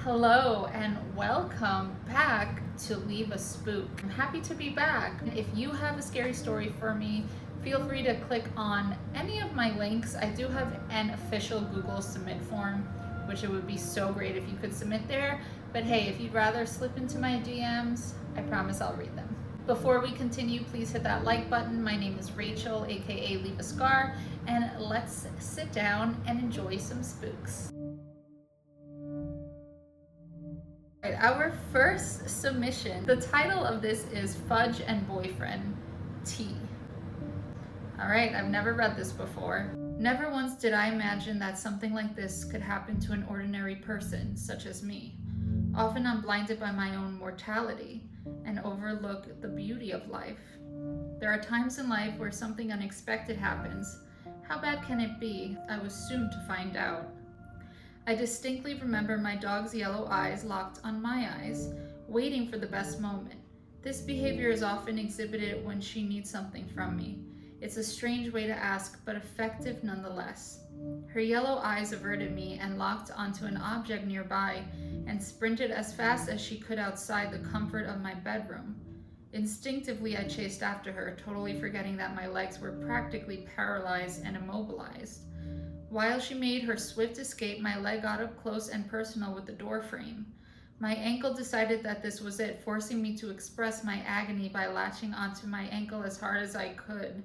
Hello and welcome back to Leave a Spook. I'm happy to be back. If you have a scary story for me, feel free to click on any of my links. I do have an official Google submit form, which it would be so great if you could submit there. But hey, if you'd rather slip into my DMs, I promise I'll read them. Before we continue, please hit that like button. My name is Rachel, aka Leave a Scar, and let's sit down and enjoy some spooks. Right, our first submission. The title of this is Fudge and Boyfriend Tea. All right, I've never read this before. Never once did I imagine that something like this could happen to an ordinary person such as me. Often I'm blinded by my own mortality and overlook the beauty of life. There are times in life where something unexpected happens. How bad can it be? I was soon to find out. I distinctly remember my dog's yellow eyes locked on my eyes, waiting for the best moment. This behavior is often exhibited when she needs something from me. It's a strange way to ask, but effective nonetheless. Her yellow eyes averted me and locked onto an object nearby and sprinted as fast as she could outside the comfort of my bedroom. Instinctively, I chased after her, totally forgetting that my legs were practically paralyzed and immobilized. While she made her swift escape, my leg got up close and personal with the door frame. My ankle decided that this was it, forcing me to express my agony by latching onto my ankle as hard as I could.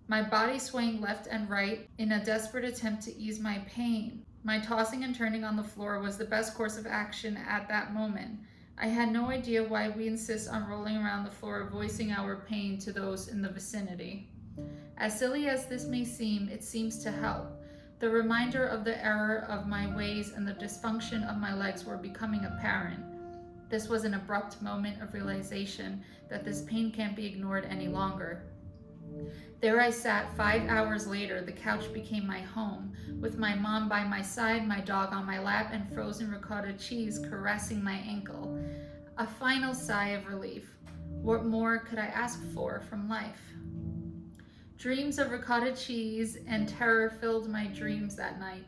My body swaying left and right in a desperate attempt to ease my pain. My tossing and turning on the floor was the best course of action at that moment. I had no idea why we insist on rolling around the floor, voicing our pain to those in the vicinity. As silly as this may seem, it seems to help. The reminder of the error of my ways and the dysfunction of my legs were becoming apparent. This was an abrupt moment of realization that this pain can't be ignored any longer. There I sat 5 hours later. The couch became my home, with my mom by my side, my dog on my lap, and frozen ricotta cheese caressing my ankle. A final sigh of relief. What more could I ask for from life? Dreams of ricotta cheese and terror filled my dreams that night.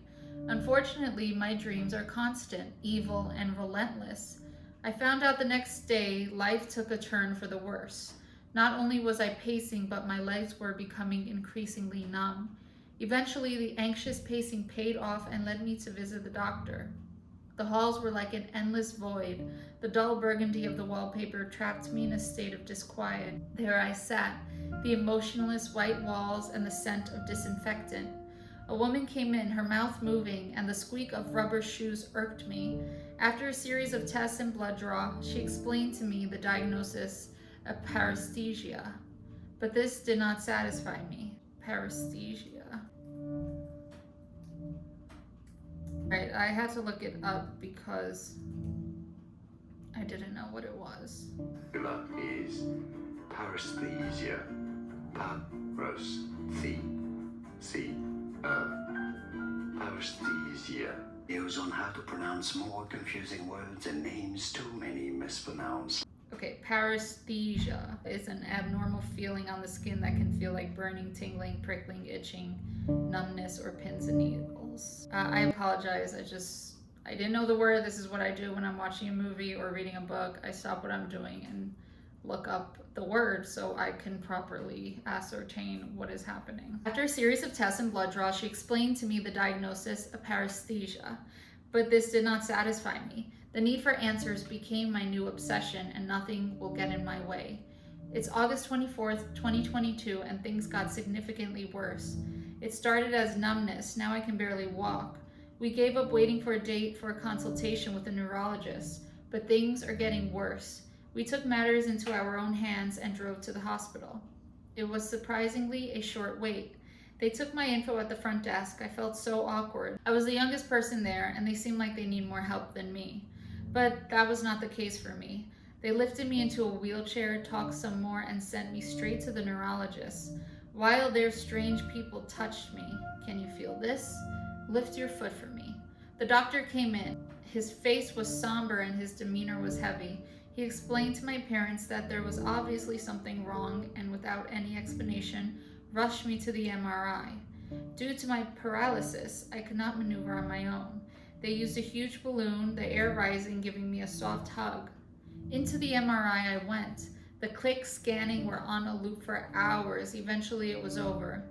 Unfortunately, my dreams are constant, evil, and relentless. I found out the next day life took a turn for the worse. Not only was I pacing, but my legs were becoming increasingly numb. Eventually, the anxious pacing paid off and led me to visit the doctor. The halls were like an endless void. The dull burgundy of the wallpaper trapped me in a state of disquiet. There I sat, the emotionless white walls and the scent of disinfectant. A woman came in, her mouth moving, and the squeak of rubber shoes irked me. After a series of tests and blood draw, she explained to me the diagnosis of paresthesia. But this did not satisfy me. Paresthesia. Right, I had to look it up because I didn't know what it was. Is paresthesia. Paresthesia. Views on how to pronounce more confusing words and names too many mispronounced. Okay, paresthesia is an abnormal feeling on the skin that can feel like burning, tingling, prickling, itching, numbness, or pins and needles. I apologize. I didn't know the word. This is what I do when I'm watching a movie or reading a book. I stop what I'm doing and look up the word so I can properly ascertain what is happening. After a series of tests and blood draws, she explained to me the diagnosis of paresthesia, but this did not satisfy me. The need for answers became my new obsession, and nothing will get in my way. It's August 24th, 2022, and things got significantly worse. It started as numbness. Now I can barely walk. We gave up waiting for a date for a consultation with a neurologist, but things are getting worse. We took matters into our own hands and drove to the hospital. It was surprisingly a short wait. They took my info at the front desk. I felt so awkward. I was the youngest person there, and they seemed like they need more help than me. But that was not the case for me. They lifted me into a wheelchair, talked some more, and sent me straight to the neurologist. While their strange people touched me. Can you feel this? Lift your foot for me. The doctor came in. His face was somber and his demeanor was heavy. He explained to my parents that there was obviously something wrong, and without any explanation, rushed me to the MRI. Due to my paralysis, I could not maneuver on my own. They used a huge balloon, the air rising, giving me a soft hug. Into the MRI I went. The clicks scanning were on a loop for hours. Eventually it was over.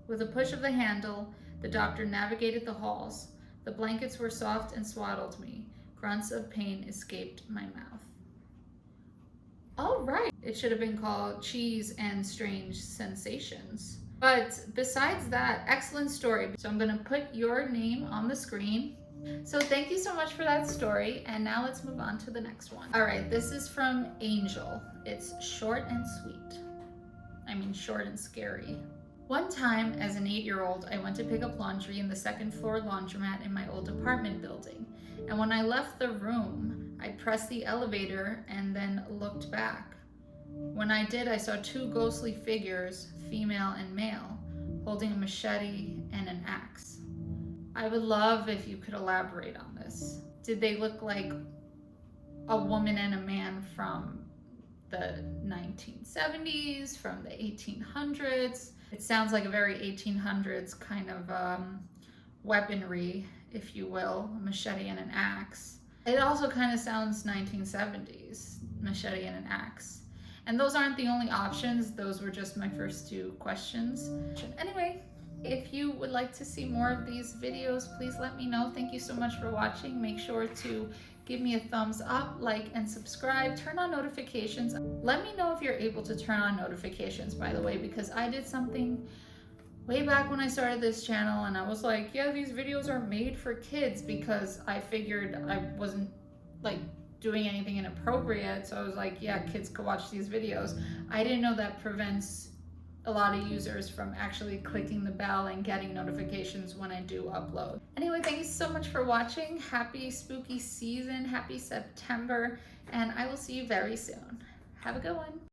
With a push of the handle, the doctor navigated the halls. The blankets were soft and swaddled me. Grunts of pain escaped my mouth. All right. It should have been called Cheese and Strange Sensations. But besides that, excellent story. So I'm going to put your name on the screen. So thank you so much for that story. And now let's move on to the next one. All right, this is from Angel. It's short and sweet. I mean, short and scary. One time, as an 8-year-old, I went to pick up laundry in the second floor laundromat in my old apartment building. And when I left the room, I pressed the elevator and then looked back. When I did, I saw 2 ghostly figures, female and male, holding a machete and an axe. I would love if you could elaborate on this. Did they look like a woman and a man from the 1970s, from the 1800s? It sounds like a very 1800s kind of weaponry, if you will, a machete and an axe. It also kind of sounds 1970s, machete and an axe. And those aren't the only options. Those were just my first 2 questions. Anyway, if you would like to see more of these videos, please let me know. Thank you so much for watching. Make sure to give me a thumbs up, like, and subscribe. Turn on notifications. Let me know if you're able to turn on notifications, by the way, because I did something way back when I started this channel and I was like, yeah, these videos are made for kids, because I figured I wasn't like doing anything inappropriate. So I was like, yeah, kids could watch these videos. I didn't know that prevents a lot of users from actually clicking the bell and getting notifications when I do upload. Anyway, thank you so much for watching. Happy spooky season, happy September, and I will see you very soon. Have a good one.